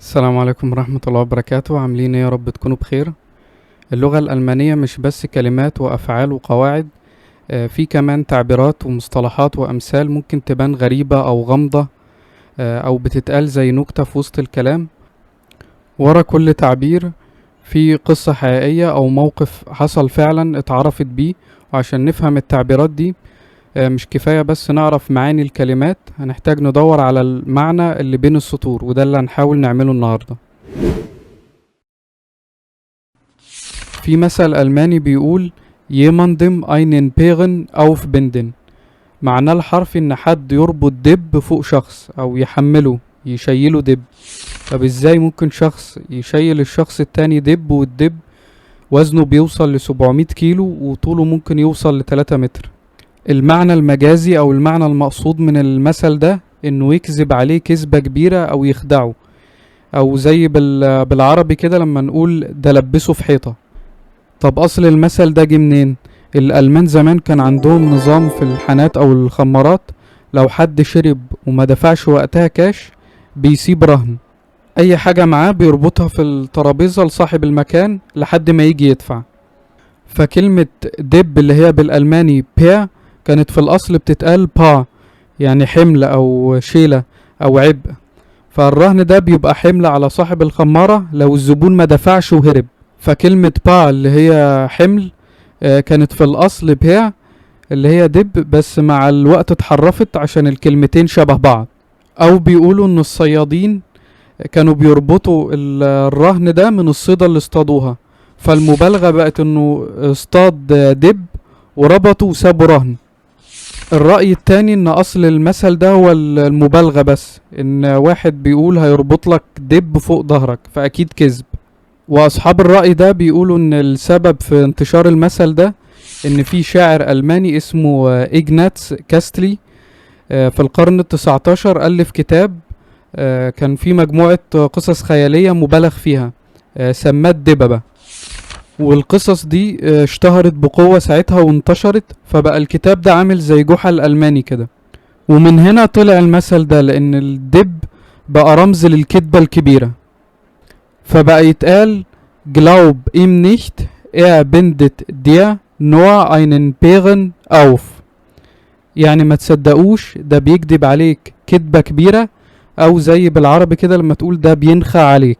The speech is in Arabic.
السلام عليكم ورحمة الله وبركاته. عاملين ايه؟ يا رب تكونوا بخير. اللغة الألمانية مش بس كلمات وأفعال وقواعد، في كمان تعبيرات ومصطلحات وأمثال ممكن تبان غريبة أو غامضة، أو بتتقال زي نكتة في وسط الكلام. ورا كل تعبير في قصة حقيقية أو موقف حصل فعلا اتعرفت بيه. وعشان نفهم التعبيرات دي مش كفاية بس نعرف معاني الكلمات، هنحتاج ندور على المعنى اللي بين السطور، وده اللي هنحاول نعمله النهاردة. في مثل ألماني بيقول jemandem einen Bären aufbinden. معناه الحرفي إن حد يربط دب فوق شخص أو يحمله يشيله دب. طب ازاي ممكن شخص يشيل الشخص التاني دب، والدب وزنه بيوصل ل700 كيلو وطوله ممكن يوصل ل3 متر؟ المعنى المجازي أو المعنى المقصود من المثل ده إنه يكذب عليه كذبة كبيرة أو يخدعه، أو زي بالعربي كده لما نقول ده لبسه في حيطة. طب أصل المثل ده جه منين؟ الألمان زمان كان عندهم نظام في الحانات أو الخمارات، لو حد شرب وما دفعش وقتها كاش بيسيب رهن. أي حاجة معاه بيربطها في الترابيزة لصاحب المكان لحد ما يجي يدفع. فكلمة دب اللي هي بالألماني بيا كانت في الأصل بتتقال با، يعني حمل أو شيلة أو عبء. فالرهن ده بيبقى حمل على صاحب الخمارة لو الزبون ما دفعش وهرب. فكلمة با اللي هي حمل كانت في الأصل بيع اللي هي دب، بس مع الوقت اتحرفت عشان الكلمتين شبه بعض. أو بيقولوا إن الصيادين كانوا بيربطوا الرهن ده من الصيدة اللي اصطادوها، فالمبالغة بقت إنه اصطاد دب وربطوا وسابوا رهن. الرأي التاني إن أصل المثل ده هو المبالغة، بس إن واحد بيقول هيربط لك دب فوق ظهرك، فأكيد كذب. واصحاب الرأي ده بيقولوا ان السبب في انتشار المثل ده ان في شاعر ألماني اسمه إيجناتس كاستلي في القرن ال19 ألف كتاب كان فيه مجموعة قصص خيالية مبالغ فيها، سماه الدببة. والقصص دي اشتهرت بقوة ساعتها وانتشرت، فبقى الكتاب ده عامل زي جحا ألماني كده. ومن هنا طلع المثل ده، لان الدب بقى رمز للكذبة الكبيرة، فبقى يتقال glaub ihm nicht, bindet dir nur einen Bären auf. يعني ما تصدقوش، ده بيكذب عليك كذبة كبيرة، او زي بالعربي كده لما تقول ده بينخى عليك.